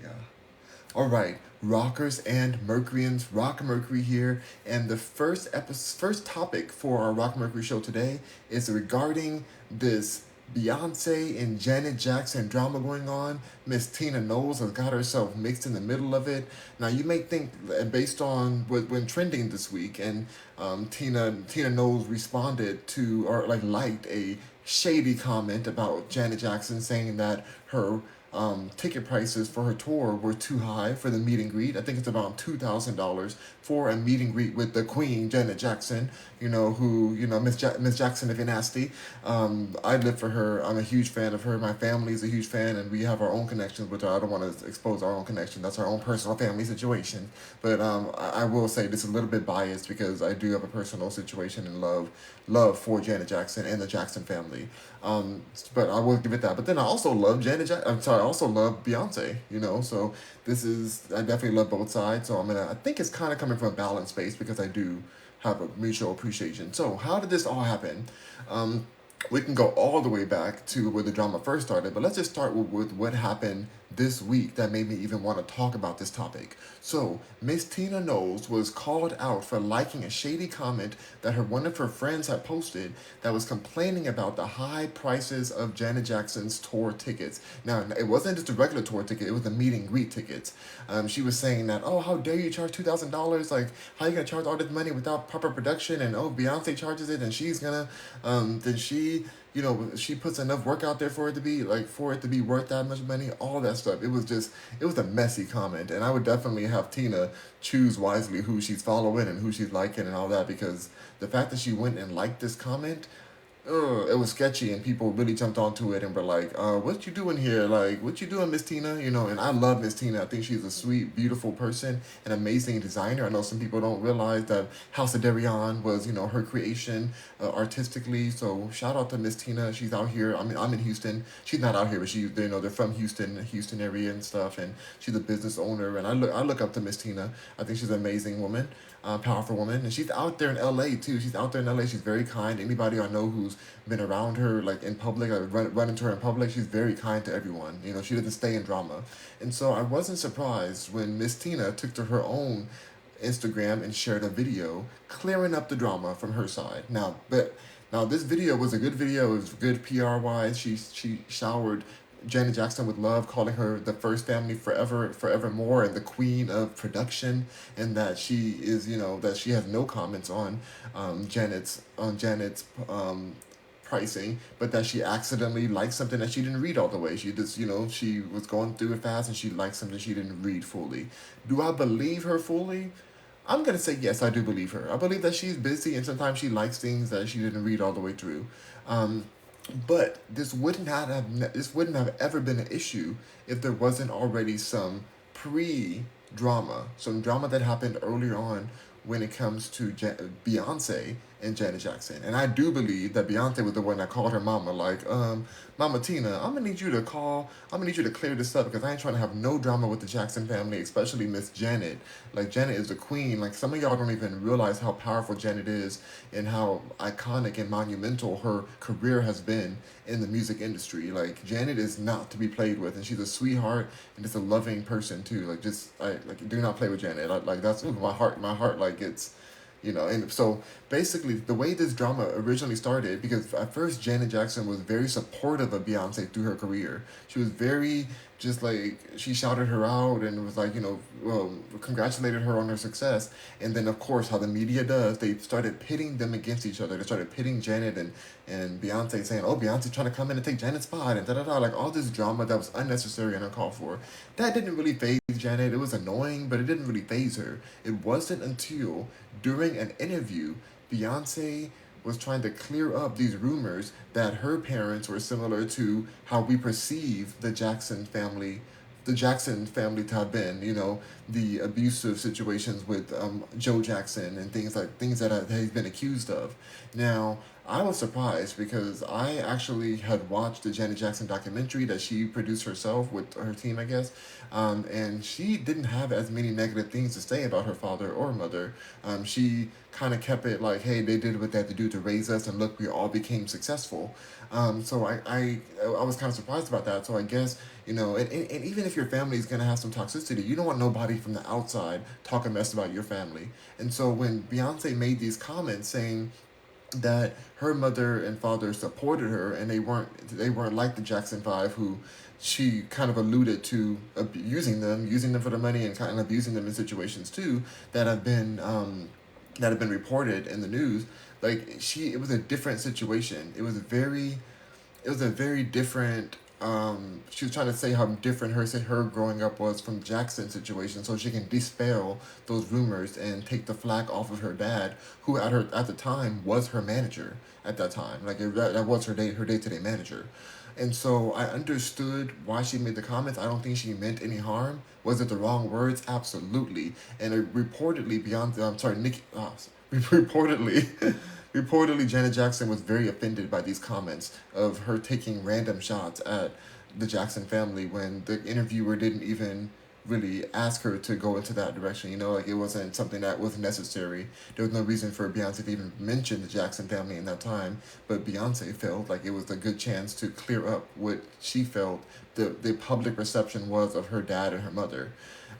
yeah. All right, rockers and Mercuryans, Rock Mercury here, and the first topic for our Rock Mercury show today is regarding this Beyonce and Janet Jackson drama going on. Miss Tina Knowles has got herself mixed in the middle of it. Now you may think, based on what went trending this week, and Tina Knowles responded to or like liked a shady comment about Janet Jackson saying that her ticket prices for her tour were too high for the meet and greet. I think it's about $2,000 for a meet and greet with the Queen, Janet Jackson. Miss Jackson, if you're nasty. I live for her. I'm a huge fan of her. My family is a huge fan, and we have our own connections with her. I don't want to expose our own connection. That's our own personal family situation. But I will say this is a little bit biased because I do have a personal situation and love for Janet Jackson and the Jackson family. Um, but I will give it that. But then I also love I'm sorry. I also love Beyonce. So I definitely love both sides. So I think it's kind of coming from a balanced space because I do have a mutual appreciation. So how did this all happen? Um, we can go all the way back to where the drama first started, but let's just start with what happened this week that made me even want to talk about this topic. So, Miss Tina Knowles was called out for liking a shady comment that one of her friends had posted that was complaining about the high prices of Janet Jackson's tour tickets. Now, it wasn't just a regular tour ticket, it was the meet and greet tickets. She was saying that, oh, how dare you charge $2,000? Like, how are you going to charge all this money without proper production? And, oh, Beyonce charges it and she's going to, then she puts enough work out there for it to be worth that much money, all that stuff. It was a messy comment, and I would definitely have Tina choose wisely who she's following and who she's liking and all that, because the fact that she went and liked this comment, it was sketchy, and people really jumped onto it and were like, what you doing here? Like, what you doing, Miss Tina? And I love Miss Tina. I think she's a sweet, beautiful person, an amazing designer. I know some people don't realize that House of Darion was, her creation artistically. So shout out to Miss Tina. She's out here. I mean, I'm in Houston. She's not out here, but they're from Houston area and stuff, and she's a business owner. And I look up to Miss Tina. I think she's an amazing woman, powerful woman, and she's out there in L.A. too. She's out there in L.A. She's very kind. Anybody I know who's been around her, like in public, I run into her in public. She's very kind to everyone. She doesn't stay in drama, and so I wasn't surprised when Miss Tina took to her own Instagram and shared a video clearing up the drama from her side. Now this video was a good video. It was good PR wise. She showered Janet Jackson with love, calling her the first family forevermore, and the queen of production, and that that she has no comments on Janet's pricing, but that she accidentally liked something that she didn't read all the way. She just, she was going through it fast and she liked something she didn't read fully. Do I believe her fully? I'm gonna say yes, I do believe her. I believe that she's busy and sometimes she likes things that she didn't read all the way through. Um, but this wouldn't have ever been an issue if there wasn't already some some drama that happened earlier on when it comes to Beyonce and Janet Jackson. And I do believe that Beyonce was the one that called her mama, like, Mama Tina, I'm gonna need you to clear this up because I ain't trying to have no drama with the Jackson family, especially Miss Janet. Like, Janet is the queen. Like, some of y'all don't even realize how powerful Janet is and how iconic and monumental her career has been in the music industry. Like, Janet is not to be played with, and she's a sweetheart and just a loving person too. Do not play with Janet. That's my heart like it's and so basically the way this drama originally started, because at first Janet Jackson was very supportive of Beyonce through her career. She was very just like, she shouted her out and was like, congratulated her on her success. And then of course how the media does, they started pitting them against each other. They started pitting Janet and Beyonce, saying, oh, Beyonce trying to come in and take Janet's spot and da da da, like all this drama that was unnecessary and uncalled for. That didn't really phase Janet. It was annoying, but it didn't really phase her. It wasn't until during an interview, Beyonce was trying to clear up these rumors that her parents were similar to how we perceive the Jackson family to have been, the abusive situations with Joe Jackson and things that he's been accused of. Now, I was surprised because I actually had watched the Janet Jackson documentary that she produced herself with her team, I guess, and she didn't have as many negative things to say about her father or mother. She kind of kept it like, hey, they did what they had to do to raise us, and look, we all became successful. So I was kind of surprised about that. So I guess, and even if your family is gonna have some toxicity, you don't want nobody from the outside talking mess about your family. And so when Beyonce made these comments saying that her mother and father supported her, and they weren't like the Jackson Five, who she kind of alluded to using them for the money, and kind of abusing them in situations too that have been reported in the news. Like, it was a different situation. It was a very different. She was trying to say how different her growing up was from Jackson's situation, so she can dispel those rumors and take the flack off of her dad, who at the time was her manager at that time. Like, that was her day to day manager. And so I understood why she made the comments. I don't think she meant any harm. Was it the wrong words? Absolutely. And reportedly, Beyonce, I'm sorry, Nikki, reportedly, reportedly, Janet Jackson was very offended by these comments of her taking random shots at the Jackson family when the interviewer didn't even really ask her to go into that direction. Like, it wasn't something that was necessary. There was no reason for Beyonce to even mention the Jackson family in that time. But Beyonce felt like it was a good chance to clear up what she felt the public reception was of her dad and her mother.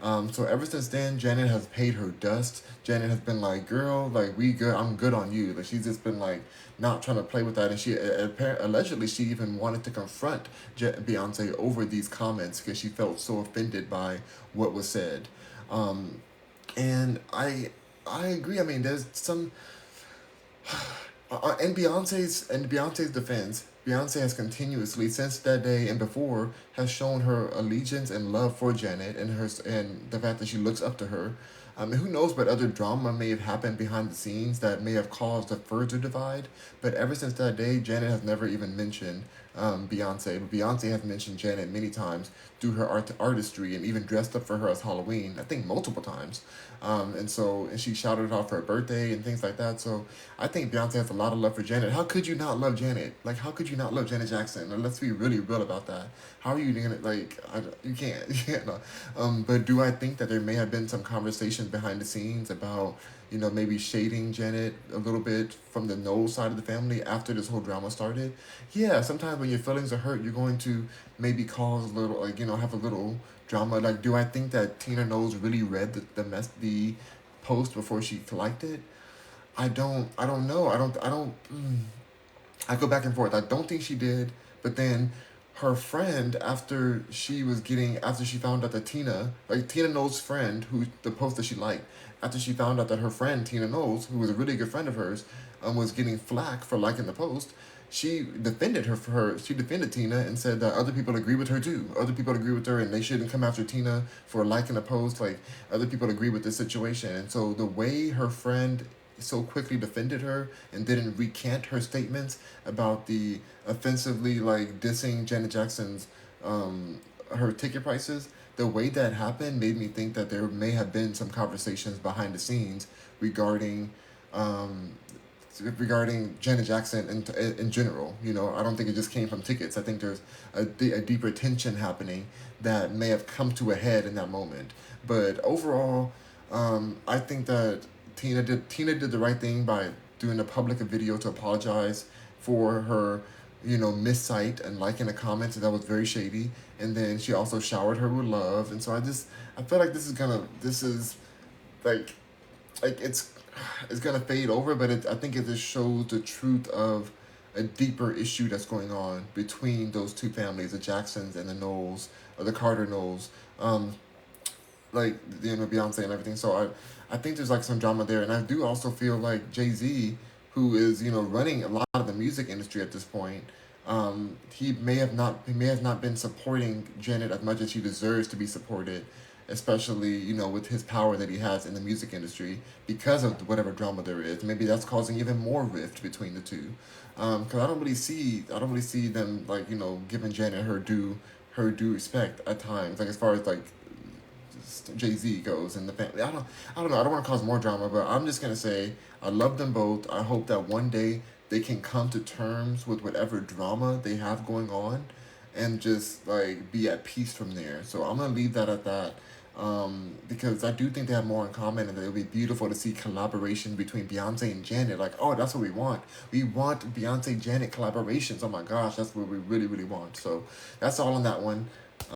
So ever since then, Janet has paid her dust. Janet has been like, "Girl, like, we good. I'm good on you." Like, she's just been like not trying to play with that, and allegedly she even wanted to confront Beyonce over these comments because she felt so offended by what was said. Um, and I agree. I mean, there's some in Beyonce's defense, Beyonce has continuously, since that day and before, has shown her allegiance and love for Janet, and the fact that she looks up to her. And who knows what other drama may have happened behind the scenes that may have caused a further divide. But ever since that day, Janet has never even mentioned Beyonce. But Beyonce has mentioned Janet many times through her artistry, and even dressed up for her as Halloween, I think multiple times. And she shouted it off for her birthday and things like that. So I think Beyonce has a lot of love for Janet. How could you not love Janet? Like, how could you not love Janet Jackson? And let's be really real about that. How are you gonna, like? You can't. You can't. But do I think that there may have been some conversations behind the scenes about, maybe shading Janet a little bit from the Knowles side of the family after this whole drama started? Yeah, sometimes when your feelings are hurt, you're going to maybe cause a little, like, have a little drama. Like, do I think that Tina Knowles really read the post before she liked it? I don't know. I go back and forth. I don't think she did, but then her friend, after she found out that Tina Knowles' friend, who the post that she liked, after she found out that her friend Tina Knowles, who was a really good friend of hers, was getting flack for liking the post, she defended her for her. She defended Tina and said that other people agree with her too. Other people agree with her, and they shouldn't come after Tina for liking a post. Like, other people agree with this situation, and so the way her friend so quickly defended her and didn't recant her statements about the offensively, like, dissing Janet Jackson's her ticket prices. The way that happened made me think that there may have been some conversations behind the scenes regarding um, regarding Janet Jackson in general. I don't think it just came from tickets. I think there's a deeper tension happening that may have come to a head in that moment. But overall, I think that Tina did the right thing by doing a public video to apologize for her, missight and liking a comment that was very shady. And then she also showered her with love. And so I feel like this is like it's gonna fade over, but I think it just shows the truth of a deeper issue that's going on between those two families, the Jacksons and the Knowles, or the Carter Knowles. Like, Beyonce and everything. So I think there's like some drama there, and I do also feel like Jay-Z, who is running a lot of the music industry at this point, he may have not been supporting Janet as much as she deserves to be supported, especially with his power that he has in the music industry because of whatever drama there is. Maybe that's causing even more rift between the two. Because I don't really see them, like, giving Janet her due respect at times. Like, as far as like Jay Z goes and the family. I don't know. I don't want to cause more drama, but I'm just gonna say I love them both. I hope that one day they can come to terms with whatever drama they have going on and just like be at peace from there. So I'm gonna leave that at that. Because I do think they have more in common, and it would be beautiful to see collaboration between Beyonce and Janet. Like, oh, that's what we want. We want Beyonce Janet collaborations. Oh my gosh, that's what we really, really want. So that's all on that one.